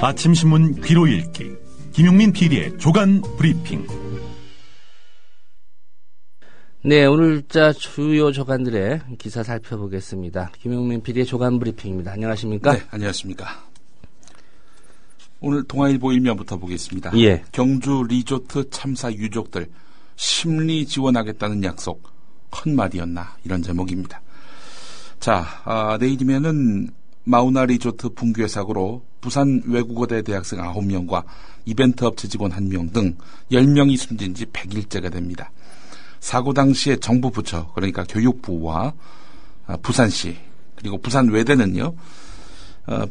아침신문 귀로 읽기 김용민 PD의 조간 브리핑. 네, 오늘자 주요 조간들의 기사 살펴보겠습니다. 김용민 PD의 조간 브리핑입니다. 안녕하십니까? 네, 안녕하십니까. 오늘 동아일보 일면부터 보겠습니다. 예. 경주 리조트 참사 유족들 심리 지원하겠다는 약속 헛말이었나, 이런 제목입니다. 자, 내일이면은 마우나 리조트 붕괴 사고로 부산 외국어대 대학생 9명과 이벤트 업체 직원 1명 등 10명이 숨진 지 100일째가 됩니다. 사고 당시에 정부 부처, 그러니까 교육부와 부산시 그리고 부산 외대는요,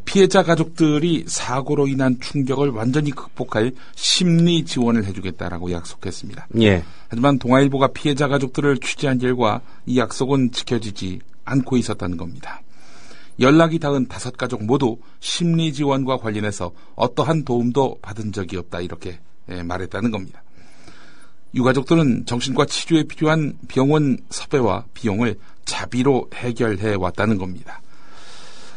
피해자 가족들이 사고로 인한 충격을 완전히 극복할 심리 지원을 해주겠다라고 약속했습니다. 예. 하지만 동아일보가 피해자 가족들을 취재한 결과 이 약속은 지켜지지 않고 있었다는 겁니다. 연락이 닿은 5가족 모두 심리 지원과 관련해서 어떠한 도움도 받은 적이 없다, 이렇게 말했다는 겁니다. 유가족들은 정신과 치료에 필요한 병원 섭외와 비용을 자비로 해결해 왔다는 겁니다.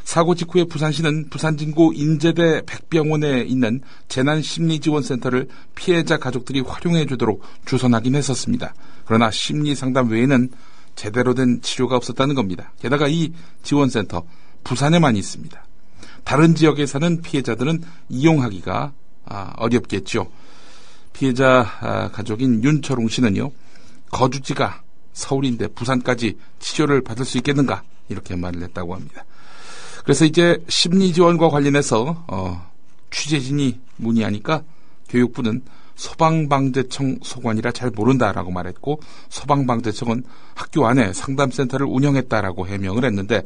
사고 직후에 부산시는 부산진구 인제대 백병원에 있는 재난심리지원센터를 피해자 가족들이 활용해 주도록 주선하긴 했었습니다. 그러나 심리상담 외에는 제대로 된 치료가 없었다는 겁니다. 게다가 이 지원센터 부산에만 있습니다. 다른 지역에 사는 피해자들은 이용하기가 어렵겠죠. 피해자 가족인 윤철웅 씨는요, 거주지가 서울인데 부산까지 치료를 받을 수 있겠는가, 이렇게 말을 했다고 합니다. 그래서 이제 심리지원과 관련해서 취재진이 문의하니까 교육부는 소방방재청 소관이라 잘 모른다라고 말했고, 소방방재청은 학교 안에 상담센터를 운영했다라고 해명을 했는데,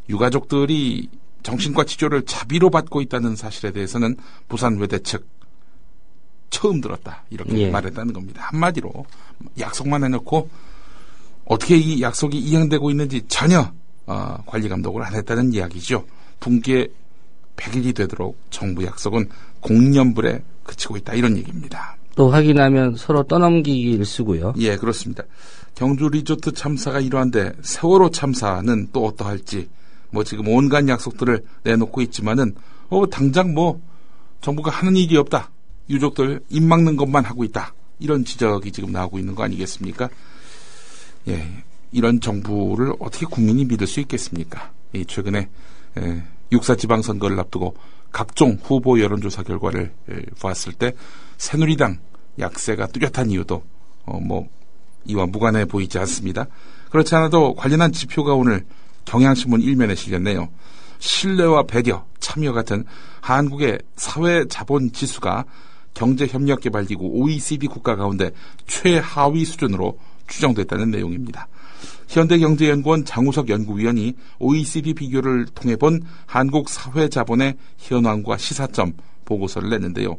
유가족들이 정신과 치료를 자비로 받고 있다는 사실에 대해서는 부산 외대 측 처음 들었다, 이렇게 말했다는 겁니다. 한마디로 약속만 해놓고 어떻게 이 약속이 이행되고 있는지 전혀 관리 감독을 안 했다는 이야기죠. 붕괴 100일이 되도록 정부 약속은 공년불에 그치고 있다, 이런 얘기입니다. 또 확인하면 서로 떠넘기기 일쑤고요. 예, 그렇습니다. 경주 리조트 참사가 이러한데 세월호 참사는 또 어떠할지, 지금 온갖 약속들을 내놓고 있지만은 당장 정부가 하는 일이 없다, 유족들 입 막는 것만 하고 있다, 이런 지적이 지금 나오고 있는 거 아니겠습니까? 예, 이런 정부를 어떻게 국민이 믿을 수 있겠습니까? 최근에 6.4 지방선거를 앞두고 각종 후보 여론조사 결과를 봤을 때 새누리당 약세가 뚜렷한 이유도 이와 무관해 보이지 않습니다. 그렇지 않아도 관련한 지표가 오늘 경향신문 일면에 실렸네요. 신뢰와 배려, 참여 같은 한국의 사회자본지수가 경제협력개발기구 OECD 국가 가운데 최하위 수준으로 추정됐다는 내용입니다. 현대경제연구원 장우석 연구위원이 OECD 비교를 통해 본 한국 사회자본의 현황과 시사점 보고서를 냈는데요.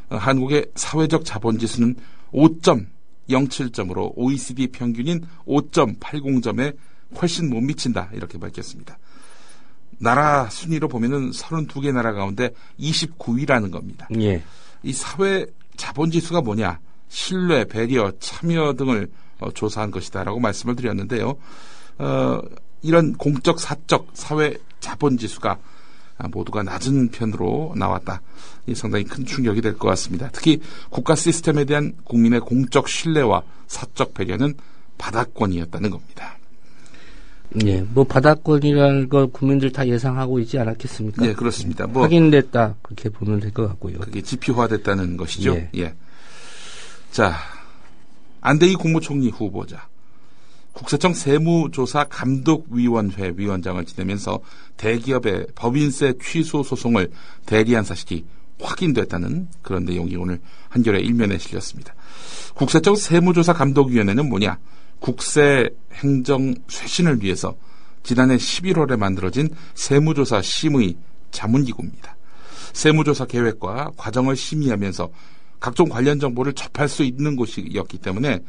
한국의 사회적 자본지수는 5.07점으로 OECD 평균인 5.80점에 훨씬 못 미친다, 이렇게 밝혔습니다. 나라 순위로 보면은 32개 나라 가운데 29위라는 겁니다. 예. 이 사회 자본지수가 뭐냐? 신뢰, 배려, 참여 등을 조사한 것이다라고 말씀을 드렸는데요. 이런 공적, 사적, 사회 자본지수가 모두가 낮은 편으로 나왔다. 상당히 큰 충격이 될 것 같습니다. 특히 국가 시스템에 대한 국민의 공적 신뢰와 사적 배려는 바닥권이었다는 겁니다. 예, 바닥권이라는 걸 국민들 다 예상하고 있지 않았겠습니까? 네, 그렇습니다. 확인됐다, 그렇게 보면 될 것 같고요. 그게 지표화됐다는 것이죠. 예. 자, 안대희 국무총리 후보자, 국세청 세무조사 감독위원회 위원장을 지내면서 대기업의 법인세 취소 소송을 대리한 사실이 확인됐다는 그런 내용이 오늘 한겨레 일면에 실렸습니다. 국세청 세무조사 감독위원회는 뭐냐? 국세 행정 쇄신을 위해서 지난해 11월에 만들어진 세무조사 심의 자문기구입니다. 세무조사 계획과 과정을 심의하면서 각종 관련 정보를 접할 수 있는 곳이었기 때문에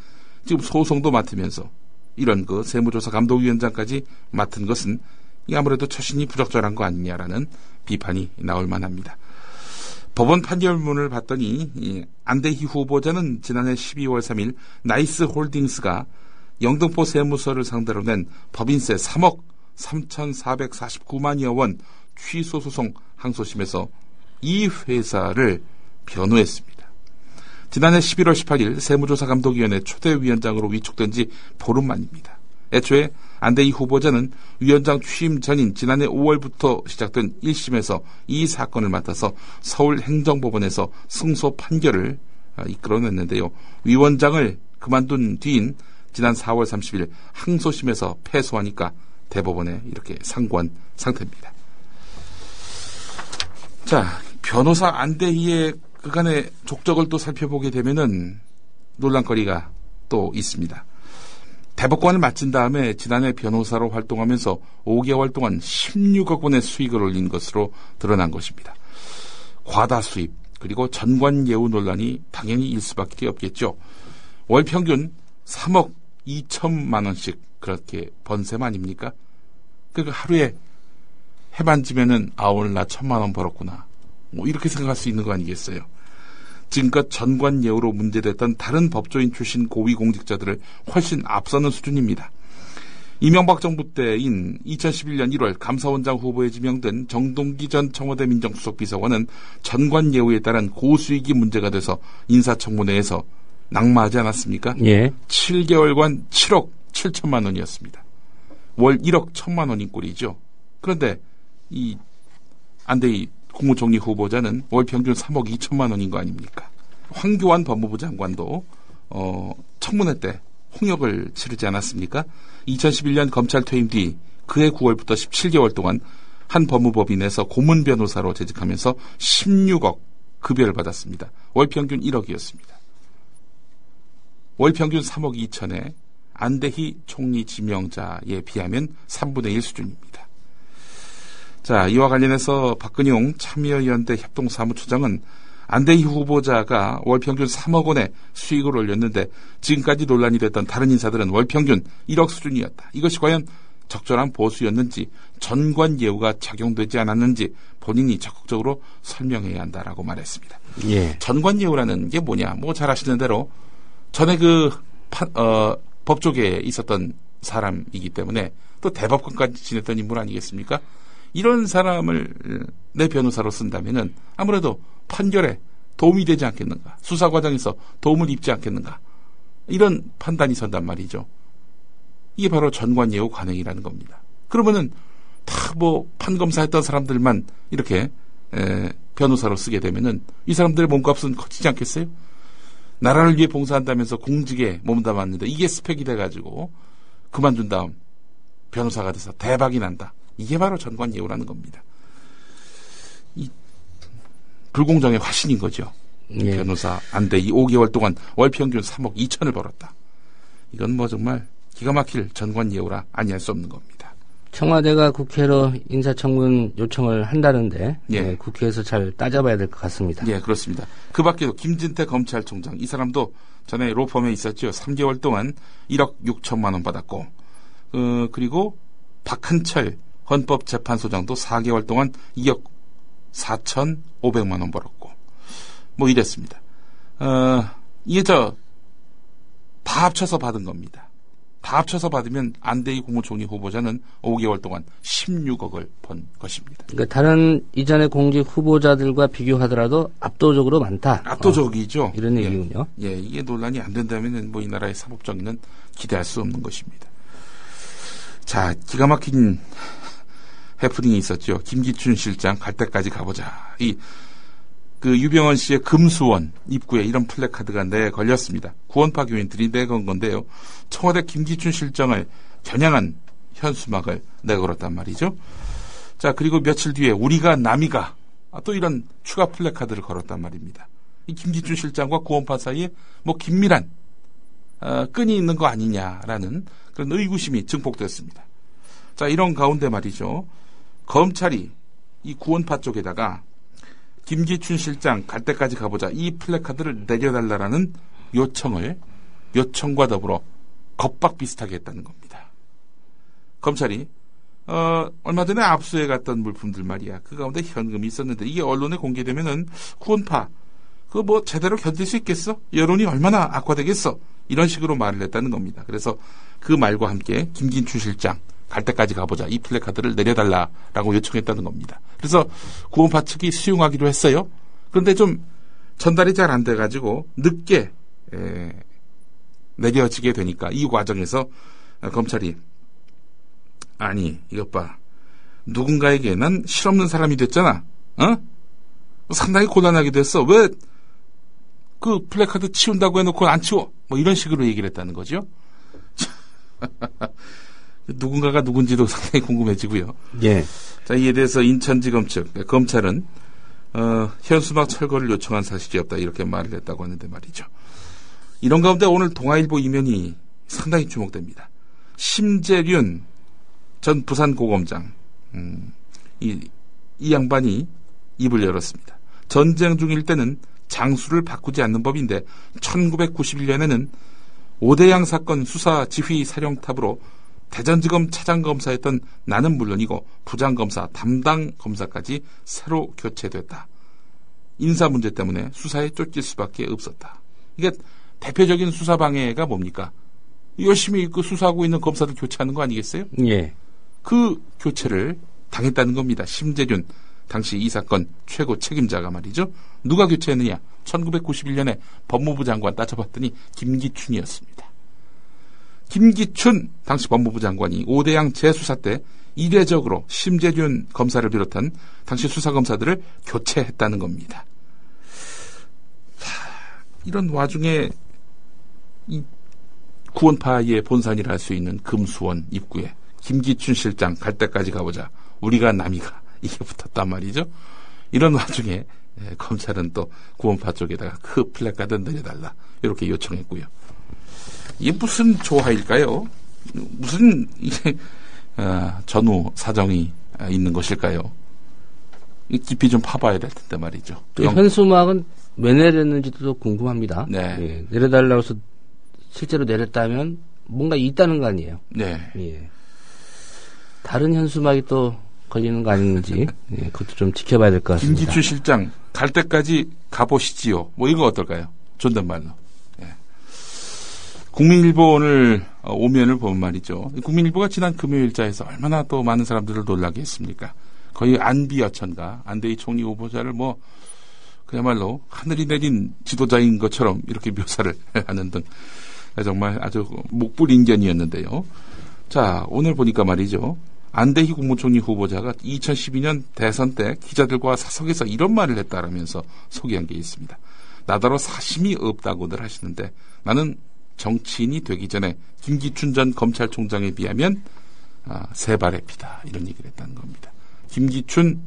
지금 소송도 맡으면서 이런 세무조사 감독위원장까지 맡은 것은 아무래도 처신이 부적절한 거 아니냐라는 비판이 나올 만합니다. 법원 판결문을 봤더니 안대희 후보자는 지난해 12월 3일 나이스 홀딩스가 영등포 세무서를 상대로 낸 법인세 3억 3,449만여 원 취소 소송 항소심에서 이 회사를 변호했습니다. 지난해 11월 18일 세무조사감독위원회 초대위원장으로 위촉된 지 보름 만입니다. 애초에 안대희 후보자는 위원장 취임 전인 지난해 5월부터 시작된 1심에서 이 사건을 맡아서 서울행정법원에서 승소 판결을 이끌어냈는데요. 위원장을 그만둔 뒤인 지난 4월 30일 항소심에서 패소하니까 대법원에 이렇게 상고한 상태입니다. 자, 변호사 안대희의 그간의 족적을 또 살펴보게 되면은 논란거리가 또 있습니다. 대법관을 마친 다음에 지난해 변호사로 활동하면서 5개월 동안 16억 원의 수익을 올린 것으로 드러난 것입니다. 과다 수입 그리고 전관예우 논란이 당연히 일 수밖에 없겠죠. 월 평균 3억 2천만 원씩 그렇게 번 셈 아닙니까? 그러니까 하루에 해반지면은 오늘 나 1,000만 원 벌었구나. 뭐 이렇게 생각할 수 있는 거 아니겠어요? 지금껏 전관예우로 문제됐던 다른 법조인 출신 고위공직자들을 훨씬 앞서는 수준입니다. 이명박 정부 때인 2011년 1월 감사원장 후보에 지명된 정동기 전 청와대 민정수석비서관은 전관예우에 따른 고수익이 문제가 돼서 인사청문회에서 낙마하지 않았습니까? 예. 7개월간 7억 7천만 원이었습니다. 월 1억 1천만 원인 꼴이죠. 그런데 이 안대희 국무총리 후보자는 월 평균 3억 2천만 원인 거 아닙니까? 황교안 법무부 장관도 청문회 때 홍역을 치르지 않았습니까? 2011년 검찰 퇴임 뒤 그해 9월부터 17개월 동안 한 법무법인에서 고문 변호사로 재직하면서 16억 급여를 받았습니다. 월 평균 1억이었습니다. 월 평균 3억 2천에 안대희 총리 지명자에 비하면 3분의 1 수준입니다. 자, 이와 관련해서 박근용 참여연대 협동사무처장은 안대희 후보자가 월 평균 3억 원의 수익을 올렸는데 지금까지 논란이 됐던 다른 인사들은 월 평균 1억 수준이었다. 이것이 과연 적절한 보수였는지 전관예우가 작용되지 않았는지 본인이 적극적으로 설명해야 한다라고 말했습니다. 예. 전관예우라는 게 뭐냐? 뭐 잘 아시는 대로 전에 법조계에 있었던 사람이기 때문에 또 대법관까지 지냈던 인물 아니겠습니까? 이런 사람을 내 변호사로 쓴다면은 아무래도 판결에 도움이 되지 않겠는가? 수사 과정에서 도움을 입지 않겠는가? 이런 판단이 선단 말이죠. 이게 바로 전관예우 관행이라는 겁니다. 그러면은 다 판검사했던 사람들만 이렇게 변호사로 쓰게 되면은 이 사람들의 몸값은 커지지 않겠어요? 나라를 위해 봉사한다면서 공직에 몸담았는데 이게 스펙이 돼가지고 그만둔 다음 변호사가 돼서 대박이 난다. 이게 바로 전관예우라는 겁니다. 이 불공정의 화신인 거죠. 예. 변호사 안대희 5개월 동안 월 평균 3억 2천을 벌었다. 이건 뭐 정말 기가 막힐 전관예우라 아니할 수 없는 겁니다. 청와대가 국회로 인사청문 요청을 한다는데 예. 국회에서 잘 따져봐야 될 것 같습니다. 예, 그렇습니다. 그 밖에도 김진태 검찰총장 이 사람도 전에 로펌에 있었죠. 3개월 동안 1억 6천만 원 받았고 그리고 박한철 헌법재판소장도 4개월 동안 2억 4,500만 원 벌었고 뭐 이랬습니다. 이게 다 합쳐서 받은 겁니다. 다 합쳐서 받으면 안대희 국무총리 후보자는 5개월 동안 16억을 번 것입니다. 그러니까 다른 이전의 공직 후보자들과 비교하더라도 압도적으로 많다. 압도적이죠. 이런 얘기군요. 예, 이게 논란이 안 된다면 뭐 이 나라의 사법정의는 기대할 수 없는 것입니다. 자, 기가 막힌 해프닝이 있었죠. 김기춘 실장 갈 때까지 가보자. 그 유병헌 씨의 금수원 입구에 이런 플래카드가 걸렸습니다. 구원파 교인들이 내건 건데요. 청와대 김기춘 실장을 겨냥한 현수막을 내걸었단 말이죠. 자, 그리고 며칠 뒤에 우리가 남이가 또 이런 추가 플래카드를 걸었단 말입니다. 이 김기춘 실장과 구원파 사이에 뭐 긴밀한 끈이 있는 거 아니냐라는 그런 의구심이 증폭됐습니다. 자, 이런 가운데 말이죠. 검찰이 이 구원파 쪽에다가 김기춘 실장 갈 때까지 가보자 이 플래카드를 내려달라라는 요청과 더불어 겁박 비슷하게 했다는 겁니다. 검찰이 얼마 전에 압수해 갔던 물품들 말이야. 그 가운데 현금이 있었는데 이게 언론에 공개되면은 구원파 그거 뭐 제대로 견딜 수 있겠어? 여론이 얼마나 악화되겠어? 이런 식으로 말을 했다는 겁니다. 그래서 그 말과 함께 김기춘 실장 갈 때까지 가보자. 이 플래카드를 내려달라라고 요청했다는 겁니다. 그래서 구원파 측이 수용하기로 했어요. 그런데 좀 전달이 잘 안 돼가지고 늦게 내려지게 되니까 이 과정에서 검찰이 아니 이것 봐. 누군가에게 난 실없는 사람이 됐잖아. 상당히 곤란하게 됐어. 왜 그 플래카드 치운다고 해놓고 안 치워? 뭐 이런 식으로 얘기를 했다는 거죠. 누군가가 누군지도 상당히 궁금해지고요. 예. 자, 이에 대해서 인천지검 측 검찰은 현수막 철거를 요청한 사실이 없다 이렇게 말을 했다고 하는데 말이죠. 이런 가운데 오늘 동아일보 이면이 상당히 주목됩니다. 심재륜 전 부산고검장 이 양반이 입을 열었습니다. 전쟁 중일 때는 장수를 바꾸지 않는 법인데 1991년에는 오대양 사건 수사 지휘 사령탑으로 대전지검 차장검사였던 나는 물론이고 부장검사, 담당 검사까지 새로 교체됐다. 인사 문제 때문에 수사에 쫓길 수밖에 없었다. 이게 대표적인 수사 방해가 뭡니까? 열심히 그 수사하고 있는 검사들 교체하는 거 아니겠어요? 예. 그 교체를 당했다는 겁니다. 심재륜 당시 이 사건 최고 책임자가 말이죠. 누가 교체했느냐? 1991년에 법무부 장관 따져봤더니 김기춘이었습니다. 김기춘 당시 법무부 장관이 오대양 재수사 때 이례적으로 심재륜 검사를 비롯한 당시 수사검사들을 교체했다는 겁니다. 이런 와중에 이 구원파의 본산이라 할 수 있는 금수원 입구에 김기춘 실장 갈 때까지 가보자. 우리가 남이가 이게 붙었단 말이죠. 이런 와중에 검찰은 또 구원파 쪽에다가 그 플래카드 내려달라 이렇게 요청했고요. 이게 무슨 조화일까요? 무슨 이게 전후 사정이 있는 것일까요? 깊이 좀 파봐야 될 텐데 말이죠. 현수막은 왜 내렸는지도 궁금합니다. 네. 예, 내려달라고 해서 실제로 내렸다면 뭔가 있다는 거 아니에요? 네. 예. 다른 현수막이 또 걸리는 거 아닌지 그것도 좀 지켜봐야 될 것 같습니다. 김기춘 실장 갈 때까지 가보시지요. 뭐 이거 어떨까요? 존댓말로. 예. 국민일보 오늘 오면을 보면 말이죠. 국민일보가 지난 금요일자에서 얼마나 또 많은 사람들을 놀라게 했습니까? 거의 안비여천가 안대희 총리 후보자를 뭐 그야말로 하늘이 내린 지도자인 것처럼 이렇게 묘사를 하는 등 정말 아주 목불인견이었는데요. 자, 오늘 보니까 말이죠. 안대희 국무총리 후보자가 2012년 대선 때 기자들과 사석에서 이런 말을 했다라면서 소개한 게 있습니다. 나더러 사심이 없다고들 하시는데 나는 정치인이 되기 전에 김기춘 전 검찰총장에 비하면 세 발의 피다 이런 얘기를 했다는 겁니다. 김기춘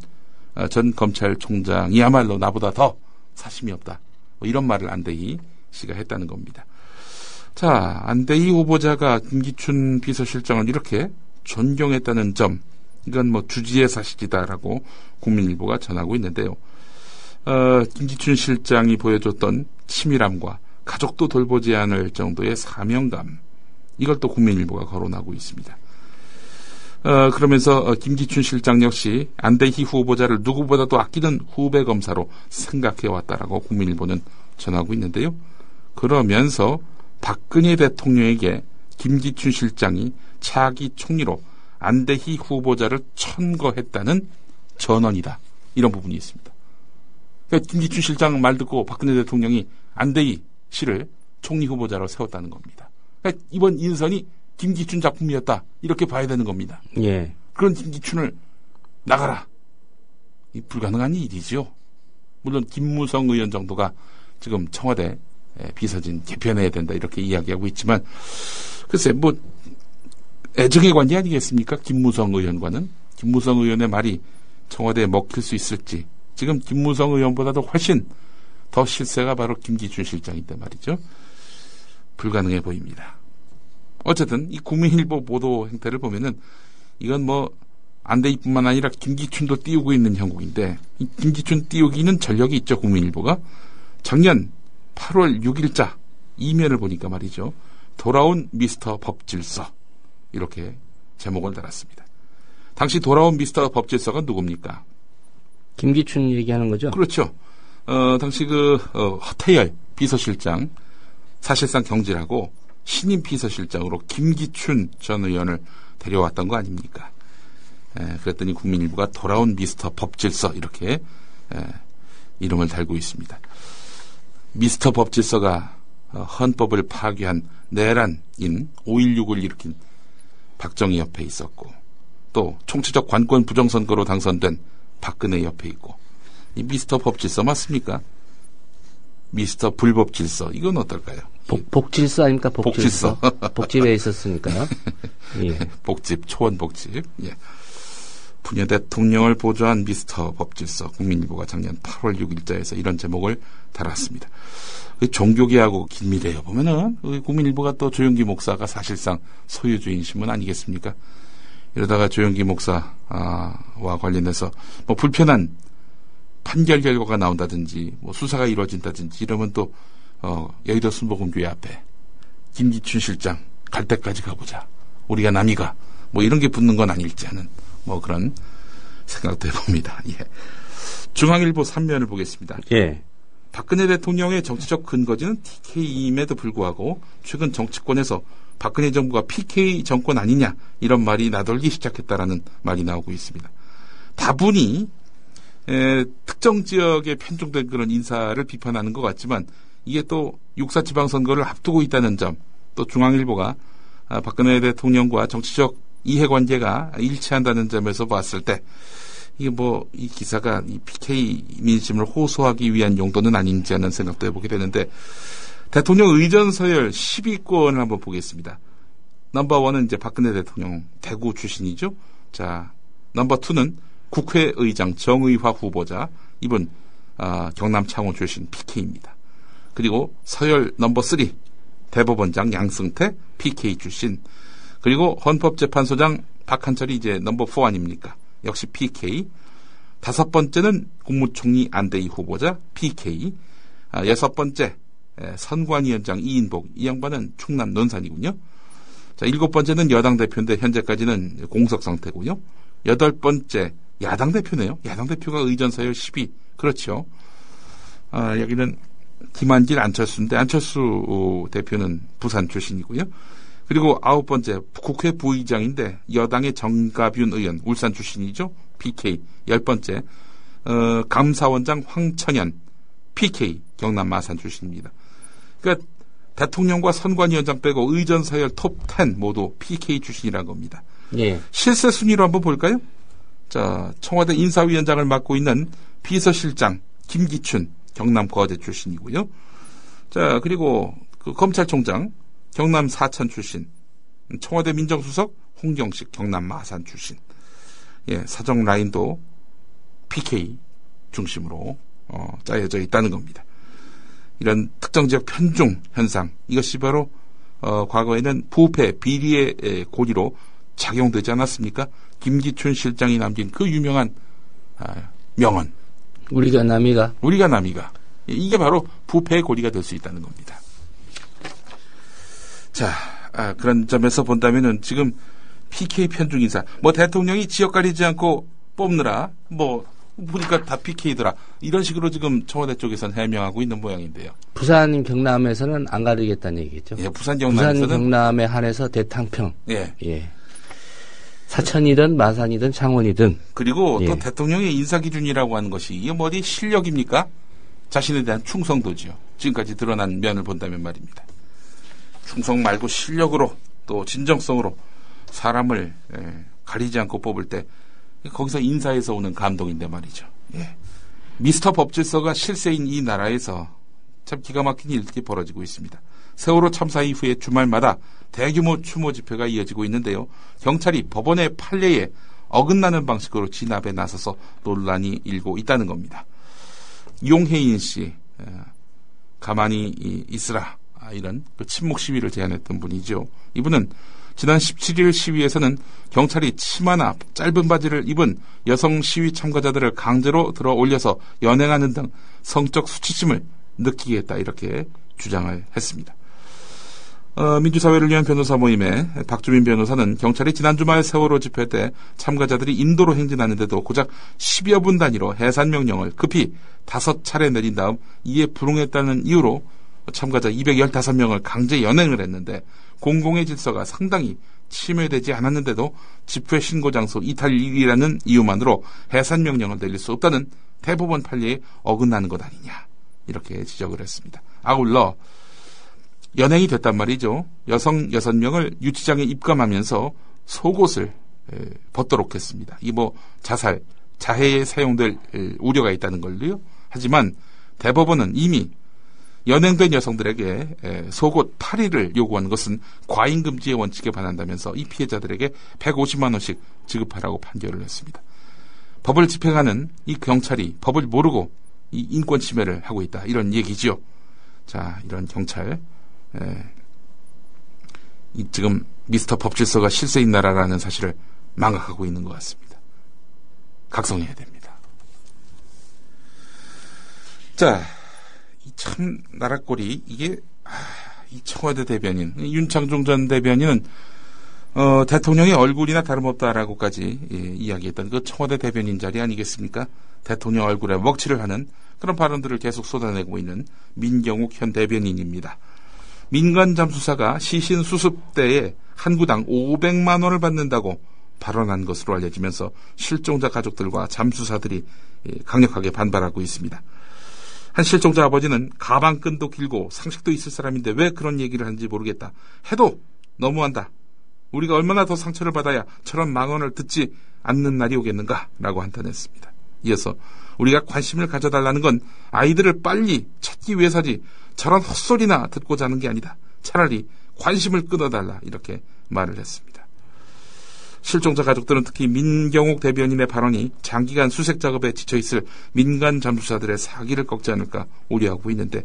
전 검찰총장이야말로 나보다 더 사심이 없다. 뭐 이런 말을 안대희 씨가 했다는 겁니다. 자, 안대희 후보자가 김기춘 비서실장을 이렇게 존경했다는 점, 이건 뭐 주지의 사실이다라고 국민일보가 전하고 있는데요. 김기춘 실장이 보여줬던 치밀함과 가족도 돌보지 않을 정도의 사명감, 이걸 또 국민일보가 거론하고 있습니다. 그러면서 김기춘 실장 역시 안대희 후보자를 누구보다도 아끼는 후배 검사로 생각해왔다라고 국민일보는 전하고 있는데요. 그러면서 박근혜 대통령에게 김기춘 실장이 차기 총리로 안대희 후보자를 천거했다는 전언이다. 이런 부분이 있습니다. 그러니까 김기춘 실장 말 듣고 박근혜 대통령이 안대희 씨를 총리 후보자로 세웠다는 겁니다. 그러니까 이번 인선이 김기춘 작품이었다. 이렇게 봐야 되는 겁니다. 예. 그런 김기춘을 나가라. 이 불가능한 일이죠. 물론 김무성 의원 정도가 지금 청와대 비서진 개편해야 된다 이렇게 이야기하고 있지만 글쎄 뭐 애정의 관계 아니겠습니까? 김무성 의원과는. 김무성 의원의 말이 청와대에 먹힐 수 있을지. 지금 김무성 의원보다도 훨씬 더 실세가 바로 김기춘 실장인데 말이죠. 불가능해 보입니다. 어쨌든 이 국민일보 보도 행태를 보면은 이건 뭐 안대희뿐만 아니라 김기춘도 띄우고 있는 형국인데 이 김기춘 띄우기는 전력이 있죠. 국민일보가. 작년 8월 6일자 이면을 보니까 말이죠. 돌아온 미스터 법질서 이렇게 제목을 달았습니다. 당시 돌아온 미스터 법질서가 누굽니까? 김기춘 얘기하는 거죠? 그렇죠. 당시 허태열 비서실장 사실상 경질하고 신임 비서실장으로 김기춘 전 의원을 데려왔던 거 아닙니까? 그랬더니 국민일보가 돌아온 미스터 법질서 이렇게 이름을 달고 있습니다. 미스터 법질서가 헌법을 파괴한 내란인 5.16을 일으킨 박정희 옆에 있었고 또 총체적 관권 부정선거로 당선된 박근혜 옆에 있고 이 미스터 법질서 맞습니까? 미스터 불법질서 이건 어떨까요? 복질서 아닙니까? 복질서. 복집에 있었으니까요. 예. 복집, 초원복집. 예. 부녀 대통령을 보좌한 미스터 법질서 국민일보가 작년 8월 6일자에서 이런 제목을 달았습니다. 종교계하고 긴밀해요. 보면은 국민일보가 또 조영기 목사가 사실상 소유주인 신문 아니겠습니까? 이러다가 조영기 목사와 관련해서 뭐 불편한 판결 결과가 나온다든지 뭐 수사가 이루어진다든지 이러면 또 여의도 순복음교회 앞에 김기춘 실장 갈 때까지 가보자. 우리가 남이가 뭐 이런 게 붙는 건 아닐지 하는 뭐 그런 생각도 해봅니다. 예. 중앙일보 3면을 보겠습니다. 예. 박근혜 대통령의 정치적 근거지는 TK임에도 불구하고 최근 정치권에서 박근혜 정부가 PK 정권 아니냐 이런 말이 나돌기 시작했다라는 말이 나오고 있습니다. 다분히 특정 지역에 편중된 그런 인사를 비판하는 것 같지만 이게 또 6.4 지방선거를 앞두고 있다는 점, 또 중앙일보가 박근혜 대통령과 정치적 이해관계가 일치한다는 점에서 봤을 때 이게 뭐 이 기사가 이 PK 민심을 호소하기 위한 용도는 아닌지 하는 생각도 해보게 되는데 대통령 의전 서열 10위권을 한번 보겠습니다. 넘버1은 이제 박근혜 대통령 대구 출신이죠. 자, 넘버2는 국회의장 정의화 후보자 이분 경남 창원 출신 PK입니다. 그리고 서열 넘버3 대법원장 양승태 PK 출신 그리고 헌법재판소장 박한철이 이제 넘버4 아닙니까? 역시 PK. 5번째는 국무총리 안대희 후보자 PK. 6번째 선관위원장 이인복 이 양반은 충남 논산이군요. 자, 7번째는 여당 대표인데 현재까지는 공석 상태고요. 8번째 야당 대표네요. 야당 대표가 의전 서열 10위. 그렇죠. 여기는 김한길 안철수인데 안철수 대표는 부산 출신이고요. 그리고 9번째 국회 부의장인데 여당의 정가뷴 의원 울산 출신이죠. PK. 10번째 감사원장 황천현 PK 경남 마산 출신입니다. 그러니까 대통령과 선관위원장 빼고 의전 서열 톱10 모두 PK 출신이라는 겁니다. 예. 실세 순위로 한번 볼까요? 자, 청와대 인사위원장을 맡고 있는 비서실장 김기춘 경남 거제 출신이고요. 자, 그리고 그 검찰총장 경남 사천 출신, 청와대 민정수석 홍경식 경남 마산 출신. 예, 사정 라인도 PK 중심으로 짜여져 있다는 겁니다. 이런 특정 지역 편중 현상, 이것이 바로 과거에는 부패 비리의 고리로 작용되지 않았습니까? 김기춘 실장이 남긴 그 유명한 명언. 우리가 남이가. 이게 바로 부패의 고리가 될 수 있다는 겁니다. 자, 그런 점에서 본다면은 지금 PK 편중 인사, 뭐 대통령이 지역 가리지 않고 뽑느라 뭐 보니까 다 PK더라. 이런 식으로 지금 청와대 쪽에서는 해명하고 있는 모양인데요. 부산 경남에서는 안 가리겠다는 얘기죠. 예, 부산 경남에 한해서 대탕평. 예. 예. 사천이든 마산이든 창원이든. 그리고 예. 또 대통령의 인사 기준이라고 하는 것이 이게 뭐 어디 실력입니까? 자신에 대한 충성도지요. 지금까지 드러난 면을 본다면 말입니다. 충성 말고 실력으로 또 진정성으로 사람을 가리지 않고 뽑을 때 거기서 인사에서 오는 감동인데 말이죠. 예. 미스터 법질서가 실세인 이 나라에서 참 기가 막힌 일들이 벌어지고 있습니다. 세월호 참사 이후에 주말마다 대규모 추모 집회가 이어지고 있는데요. 경찰이 법원의 판례에 어긋나는 방식으로 진압에 나서서 논란이 일고 있다는 겁니다. 용혜인 씨, 가만히 있으라. 이런 그 침묵 시위를 제안했던 분이죠. 이분은 지난 17일 시위에서는 경찰이 치마나 짧은 바지를 입은 여성 시위 참가자들을 강제로 들어 올려서 연행하는 등 성적 수치심을 느끼게 했다 이렇게 주장을 했습니다. 민주사회를 위한 변호사 모임의 박주민 변호사는 경찰이 지난 주말 세월호 집회 때 참가자들이 인도로 행진하는데도 고작 10여 분 단위로 해산 명령을 급히 5차례 내린 다음 이에 불응했다는 이유로 참가자 215명을 강제 연행을 했는데 공공의 질서가 상당히 침해되지 않았는데도 집회 신고 장소 이탈이라는 이유만으로 해산 명령을 내릴 수 없다는 대법원 판례에 어긋나는 것 아니냐, 이렇게 지적을 했습니다. 아울러 연행이 됐단 말이죠. 여성 6명을 유치장에 입감하면서 속옷을 벗도록 했습니다. 이 자해에 사용될 우려가 있다는 걸로요. 하지만 대법원은 이미 연행된 여성들에게 속옷 8일을 요구하는 것은 과잉금지의 원칙에 반한다면서 이 피해자들에게 150만 원씩 지급하라고 판결을 했습니다. 법을 집행하는 이 경찰이 법을 모르고 이 인권 침해를 하고 있다, 이런 얘기죠. 자, 이런 경찰, 지금 미스터 법질서가 실세인 나라라는 사실을 망각하고 있는 것 같습니다. 각성해야 됩니다. 자, 참 나라꼴이 이게 이 청와대 대변인 윤창중 전 대변인은 대통령의 얼굴이나 다름없다라고까지 이야기했던 그 청와대 대변인 자리 아니겠습니까? 대통령 얼굴에 먹칠을 하는 그런 발언들을 계속 쏟아내고 있는 민경욱 현 대변인입니다. 민간 잠수사가 시신 수습 때에 한 구당 500만 원을 받는다고 발언한 것으로 알려지면서 실종자 가족들과 잠수사들이 강력하게 반발하고 있습니다. 한 실종자 아버지는 가방끈도 길고 상식도 있을 사람인데 왜 그런 얘기를 하는지 모르겠다. 해도 너무한다. 우리가 얼마나 더 상처를 받아야 저런 망언을 듣지 않는 날이 오겠는가, 라고 한탄했습니다. 이어서 우리가 관심을 가져달라는 건 아이들을 빨리 찾기 위해서지 저런 헛소리나 듣고자 하는 게 아니다. 차라리 관심을 끊어달라, 이렇게 말을 했습니다. 실종자 가족들은 특히 민경욱 대변인의 발언이 장기간 수색 작업에 지쳐있을 민간 잠수사들의 사기를 꺾지 않을까 우려하고 있는데,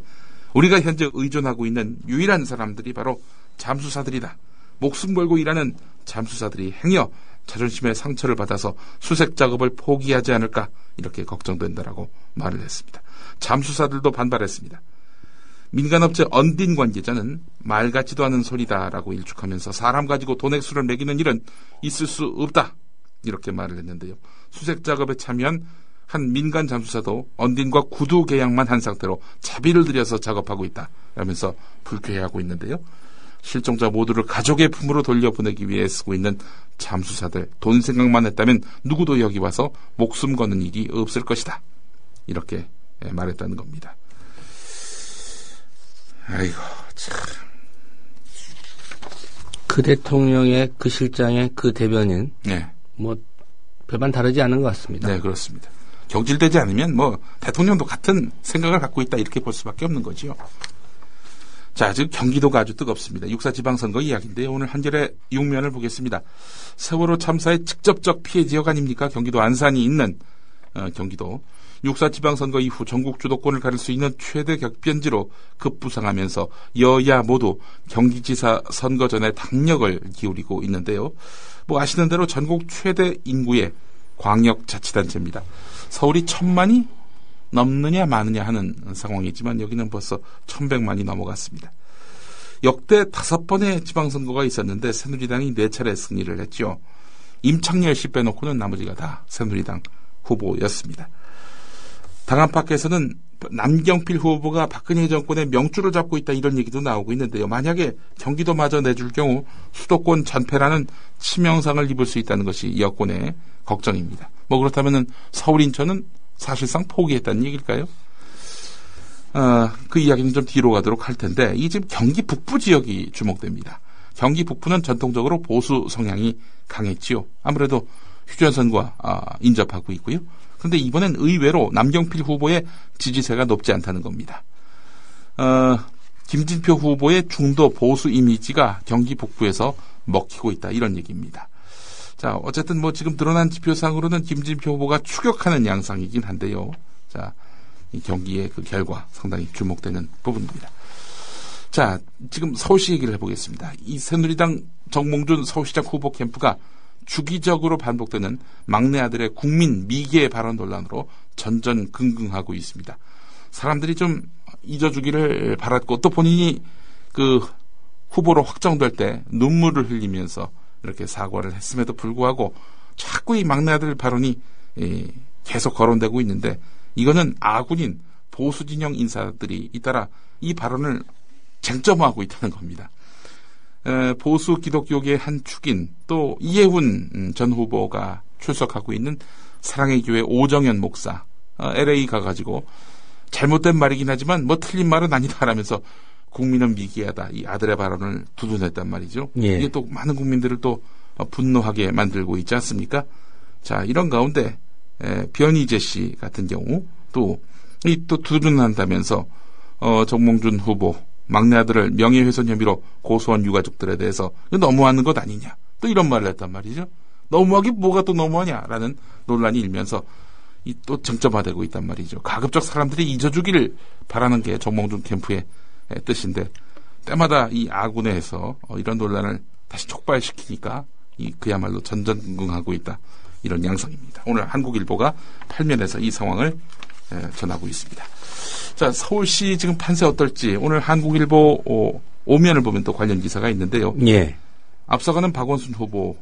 우리가 현재 의존하고 있는 유일한 사람들이 바로 잠수사들이다. 목숨 걸고 일하는 잠수사들이 행여 자존심에 상처를 받아서 수색 작업을 포기하지 않을까, 이렇게 걱정된다라고 말을 했습니다. 잠수사들도 반발했습니다. 민간업체 언딘 관계자는 말 같지도 않은 소리다라고 일축하면서 사람 가지고 돈액수를 매기는 일은 있을 수 없다, 이렇게 말을 했는데요. 수색 작업에 참여한 한 민간 잠수사도 언딘과 구두 계약만 한 상태로 자비를 들여서 작업하고 있다 라면서 불쾌해하고 있는데요. 실종자 모두를 가족의 품으로 돌려보내기 위해 쓰고 있는 잠수사들, 돈 생각만 했다면 누구도 여기 와서 목숨 거는 일이 없을 것이다, 이렇게 말했다는 겁니다. 아이고, 참. 그 대통령의, 그 실장의, 그 대변인, 네, 별반 다르지 않은 것 같습니다. 네, 그렇습니다. 경질되지 않으면 대통령도 같은 생각을 갖고 있다, 이렇게 볼 수밖에 없는 거지요. 자, 지금 경기도가 아주 뜨겁습니다. 육사 지방선거 이야기인데요. 오늘 한겨레 6면을 보겠습니다. 세월호 참사의 직접적 피해 지역 아닙니까? 경기도 안산이 있는 경기도. 육사 지방선거 이후 전국 주도권을 가릴 수 있는 최대 격변지로 급부상하면서 여야 모두 경기지사 선거 전에 당력을 기울이고 있는데요. 아시는 대로 전국 최대 인구의 광역자치단체입니다. 서울이 1000만이 넘느냐 마느냐 하는 상황이지만 여기는 벌써 1100만이 넘어갔습니다. 역대 5번의 지방선거가 있었는데 새누리당이 4차례 승리를 했죠. 임창열 씨 빼놓고는 나머지가 다 새누리당 후보였습니다. 당 안팎에서는 남경필 후보가 박근혜 정권의 명줄을 잡고 있다, 이런 얘기도 나오고 있는데요. 만약에 경기도마저 내줄 경우 수도권 전패라는 치명상을 입을 수 있다는 것이 여권의 걱정입니다. 그렇다면은 서울, 인천은 사실상 포기했다는 얘기일까요? 그 이야기는 좀 뒤로 가도록 할 텐데, 이 지금 경기 북부 지역이 주목됩니다. 경기 북부는 전통적으로 보수 성향이 강했지요. 아무래도 휴전선과 인접하고 있고요. 그런데 이번엔 의외로 남경필 후보의 지지세가 높지 않다는 겁니다. 김진표 후보의 중도 보수 이미지가 경기 북부에서 먹히고 있다, 이런 얘기입니다. 자, 어쨌든 지금 드러난 지표상으로는 김진표 후보가 추격하는 양상이긴 한데요. 자, 이 경기의 그 결과 상당히 주목되는 부분입니다. 자, 지금 서울시 얘기를 해보겠습니다. 이 새누리당 정몽준 서울시장 후보 캠프가 주기적으로 반복되는 막내 아들의 국민 미개 발언 논란으로 전전긍긍하고 있습니다. 사람들이 좀 잊어주기를 바랐고, 또 본인이 그 후보로 확정될 때 눈물을 흘리면서 이렇게 사과를 했음에도 불구하고 자꾸 이 막내 아들 발언이 계속 거론되고 있는데, 이거는 아군인 보수 진영 인사들이 잇따라 이 발언을 쟁점화하고 있다는 겁니다. 보수 기독교계의 한 축인 또 이해훈 전 후보가 출석하고 있는 사랑의 교회 오정현 목사 LA 가가지고 잘못된 말이긴 하지만 뭐 틀린 말은 아니다라면서 국민은 미개하다 이 아들의 발언을 두둔했단 말이죠. 예. 이게 또 많은 국민들을 또 분노하게 만들고 있지 않습니까? 자, 이런 가운데 변희재 씨 같은 경우 또 두둔한다면서 정몽준 후보 막내 아들을 명예훼손 혐의로 고소한 유가족들에 대해서 너무하는 것 아니냐 또 이런 말을 했단 말이죠. 너무하긴 뭐가 또 너무하냐라는 논란이 일면서 또 정점화되고 있단 말이죠. 가급적 사람들이 잊어주기를 바라는 게 정몽준 캠프의 뜻인데 때마다 이 아군에서 이런 논란을 다시 촉발시키니까 그야말로 전전긍긍하고 있다. 이런 양상입니다. 오늘 한국일보가 8면에서 이 상황을 전하고 있습니다. 자, 서울시 지금 판세 어떨지 오늘 한국일보 5면을 보면 또 관련 기사가 있는데요. 예. 앞서가는 박원순 후보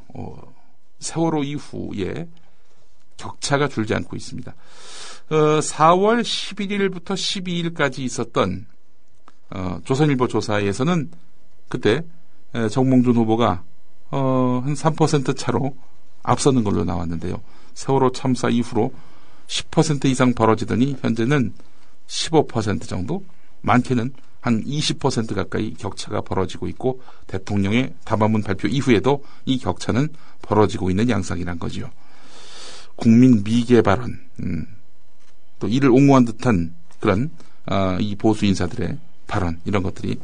세월호 이후에 격차가 줄지 않고 있습니다. 4월 11일부터 12일까지 있었던 조선일보 조사에서는 그때 정몽준 후보가 한 3% 차로 앞서는 걸로 나왔는데요. 세월호 참사 이후로 10% 이상 벌어지더니 현재는 15% 정도, 많게는 한 20% 가까이 격차가 벌어지고 있고 대통령의 담화문 발표 이후에도 이 격차는 벌어지고 있는 양상이란 거지요. 국민 미개 발언, 또 이를 옹호한 듯한 그런 이 보수 인사들의 발언 이런 것들이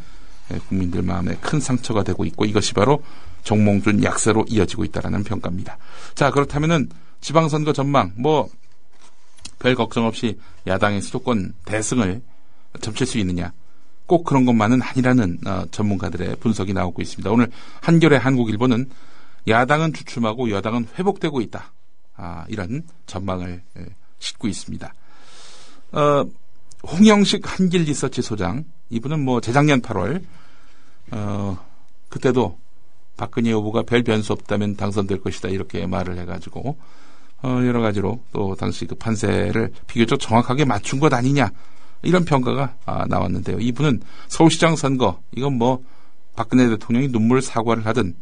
국민들 마음에 큰 상처가 되고 있고 이것이 바로 정몽준 약세로 이어지고 있다라는 평가입니다. 자, 그렇다면은 지방선거 전망 별 걱정 없이 야당의 수도권 대승을 점칠 수 있느냐? 꼭 그런 것만은 아니라는 전문가들의 분석이 나오고 있습니다. 오늘 한겨레 한국일보는 야당은 주춤하고 여당은 회복되고 있다. 이런 전망을 싣고 있습니다. 홍영식 한길리서치 소장 이분은 재작년 8월 그때도 박근혜 후보가 별 변수 없다면 당선될 것이다 이렇게 말을 해가지고 여러 가지로 또 당시 그 판세를 비교적 정확하게 맞춘 것 아니냐 이런 평가가 나왔는데요. 이분은 서울시장 선거 이건 박근혜 대통령이 눈물 사과를 하든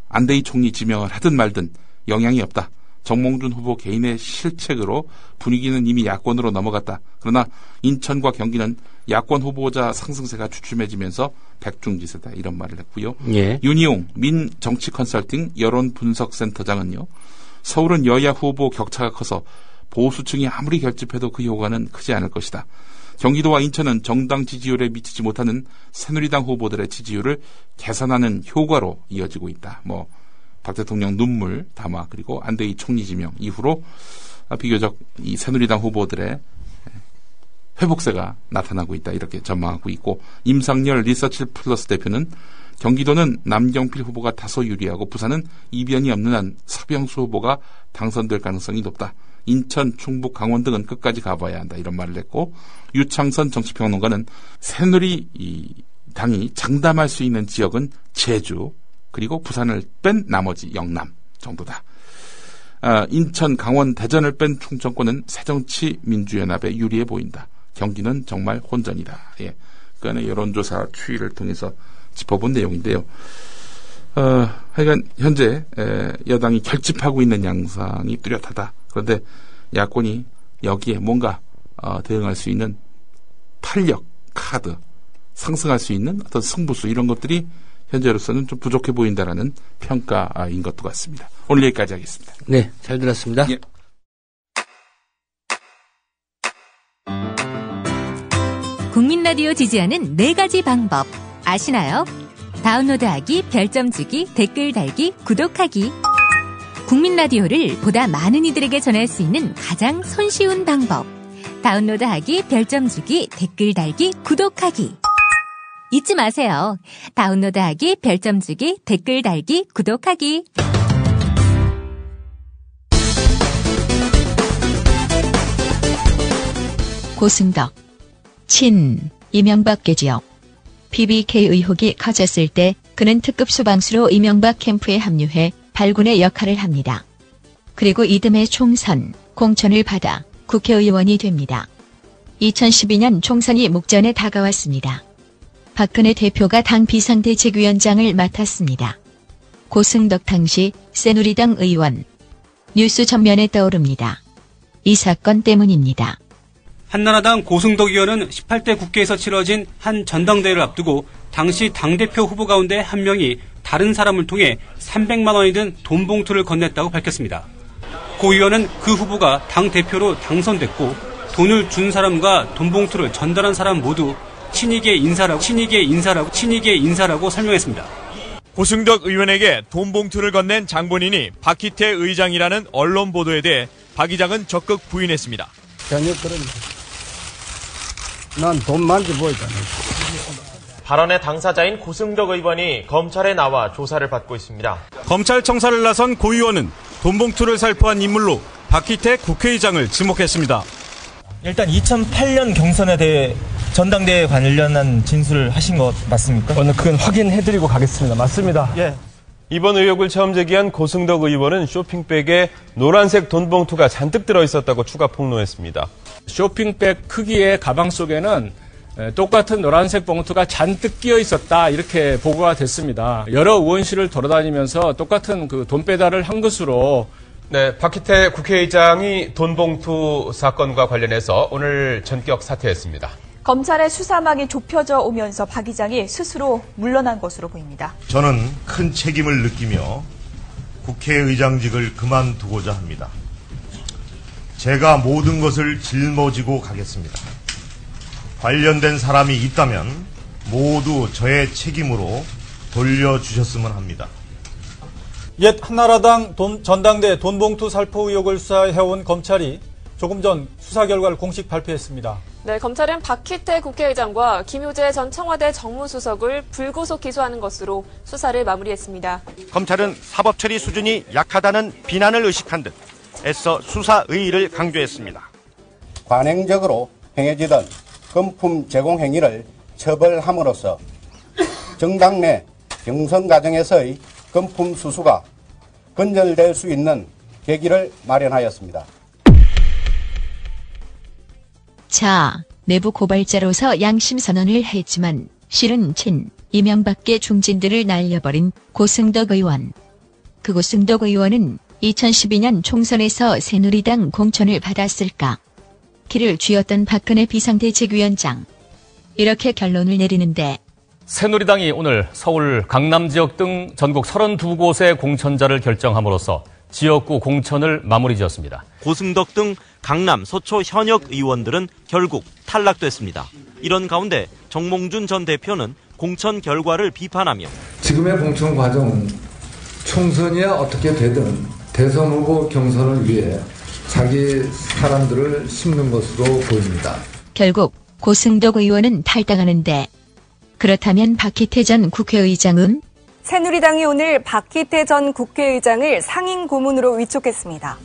안대희 총리 지명을 하든 말든 영향이 없다. 정몽준 후보 개인의 실책으로 분위기는 이미 야권으로 넘어갔다. 그러나 인천과 경기는 야권 후보자 상승세가 주춤해지면서 백중지세다 이런 말을 했고요. 예. 윤희용 민정치컨설팅 여론분석센터장은요. 서울은 여야 후보 격차가 커서 보수층이 아무리 결집해도 그 효과는 크지 않을 것이다. 경기도와 인천은 정당 지지율에 미치지 못하는 새누리당 후보들의 지지율을 개선하는 효과로 이어지고 있다. 박 대통령 눈물 담화 그리고 안대희 총리 지명 이후로 비교적 이 새누리당 후보들의 회복세가 나타나고 있다 이렇게 전망하고 있고 임상열 리서치 플러스 대표는 경기도는 남경필 후보가 다소 유리하고 부산은 이변이 없는 한 서병수 후보가 당선될 가능성이 높다. 인천, 충북, 강원 등은 끝까지 가봐야 한다 이런 말을 했고 유창선 정치평론가는 새누리당이 장담할 수 있는 지역은 제주 그리고 부산을 뺀 나머지 영남 정도다. 인천, 강원, 대전을 뺀 충청권은 새정치민주연합에 유리해 보인다. 경기는 정말 혼전이다. 예. 그 안에 여론조사 추이를 통해서 짚어본 내용인데요. 하여간 현재 여당이 결집하고 있는 양상이 뚜렷하다. 그런데 야권이 여기에 뭔가 대응할 수 있는 탄력, 카드, 상승할 수 있는 어떤 승부수 이런 것들이 현재로서는 좀 부족해 보인다라는 평가인 것도 같습니다. 오늘 여기까지 하겠습니다. 네, 잘 들었습니다. 예. 국민 라디오 지지하는 4가지 방법 아시나요? 다운로드하기, 별점 주기, 댓글 달기, 구독하기. 국민 라디오를 보다 많은 이들에게 전할 수 있는 가장 손쉬운 방법. 다운로드하기, 별점 주기, 댓글 달기, 구독하기. 잊지 마세요. 다운로드하기, 별점 주기, 댓글 달기, 구독하기. 고승덕, 이명박 계지역. BBK 의혹이 커졌을 때 그는 특급 수방수로 이명박 캠프에 합류해 발군의 역할을 합니다. 그리고 이듬해 총선, 공천을 받아 국회의원이 됩니다. 2012년 총선이 목전에 다가왔습니다. 박근혜 대표가 당 비상대책위원장을 맡았습니다. 고승덕 당시 새누리당 의원. 뉴스 전면에 떠오릅니다. 이 사건 때문입니다. 한나라당 고승덕 의원은 18대 국회에서 치러진 한 전당대회를 앞두고 당시 당대표 후보 가운데 한 명이 다른 사람을 통해 300만 원이 든 돈 봉투를 건넸다고 밝혔습니다. 고 의원은 그 후보가 당대표로 당선됐고 돈을 준 사람과 돈 봉투를 전달한 사람 모두 친이계 인사라고 설명했습니다. 고승덕 의원에게 돈 봉투를 건넨 장본인이 박희태 의장이라는 언론 보도에 대해 박 의장은 적극 부인했습니다. 전혀 그런 난 돈 만지 보이잖아. 발언의 당사자인 고승덕 의원이 검찰에 나와 조사를 받고 있습니다. 검찰 청사를 나선 고 의원은 돈 봉투를 살포한 인물로 박희태 국회의장을 지목했습니다. 일단 2008년 경선에 대해 전당대회 관련한 진술을 하신 것 맞습니까? 오늘 그건 확인해드리고 가겠습니다. 맞습니다. 예. 이번 의혹을 처음 제기한 고승덕 의원은 쇼핑백에 노란색 돈 봉투가 잔뜩 들어있었다고 추가 폭로했습니다. 쇼핑백 크기의 가방 속에는 똑같은 노란색 봉투가 잔뜩 끼어 있었다 이렇게 보고가 됐습니다. 여러 의원실을 돌아다니면서 똑같은 그 돈 배달을 한 것으로. 네, 박희태 국회의장이 돈 봉투 사건과 관련해서 오늘 전격 사퇴했습니다. 검찰의 수사망이 좁혀져 오면서 박 의장이 스스로 물러난 것으로 보입니다. 저는 큰 책임을 느끼며 국회의장직을 그만두고자 합니다. 제가 모든 것을 짊어지고 가겠습니다. 관련된 사람이 있다면 모두 저의 책임으로 돌려주셨으면 합니다. 옛 한나라당 전당대 돈봉투 살포 의혹을 수사해온 검찰이 조금 전 수사 결과를 공식 발표했습니다. 네, 검찰은 박희태 국회의장과 김효재 전 청와대 정무수석을 불구속 기소하는 것으로 수사를 마무리했습니다. 검찰은 사법처리 수준이 약하다는 비난을 의식한 듯 애써 수사 의의를 강조했습니다. 관행적으로 행해지던 금품 제공 행위를 처벌함으로써 정당 내 경선 과정에서의 금품 수수가 근절될 수 있는 계기를 마련하였습니다. 자, 내부 고발자로서 양심 선언을 했지만 실은 이명박계 중진들을 날려버린 고승덕 의원. 그 고승덕 의원은 2012년 총선에서 새누리당 공천을 받았을까? 길을 쥐었던 박근혜 비상대책위원장. 이렇게 결론을 내리는데 새누리당이 오늘 서울, 강남 지역 등 전국 32곳의 공천자를 결정함으로써 지역구 공천을 마무리 지었습니다. 고승덕 등 강남, 서초 현역 의원들은 결국 탈락됐습니다. 이런 가운데 정몽준 전 대표는 공천 결과를 비판하며 지금의 공천 과정은 총선이야 어떻게 되든 대선 후보 경선을 위해 자기 사람들을 심는 것으로 보입니다. 결국 고승덕 의원은 탈당하는데 그렇다면 박희태 전 국회의장은? 새누리당이 오늘 박희태 전 국회의장을 상임 고문으로 위촉했습니다.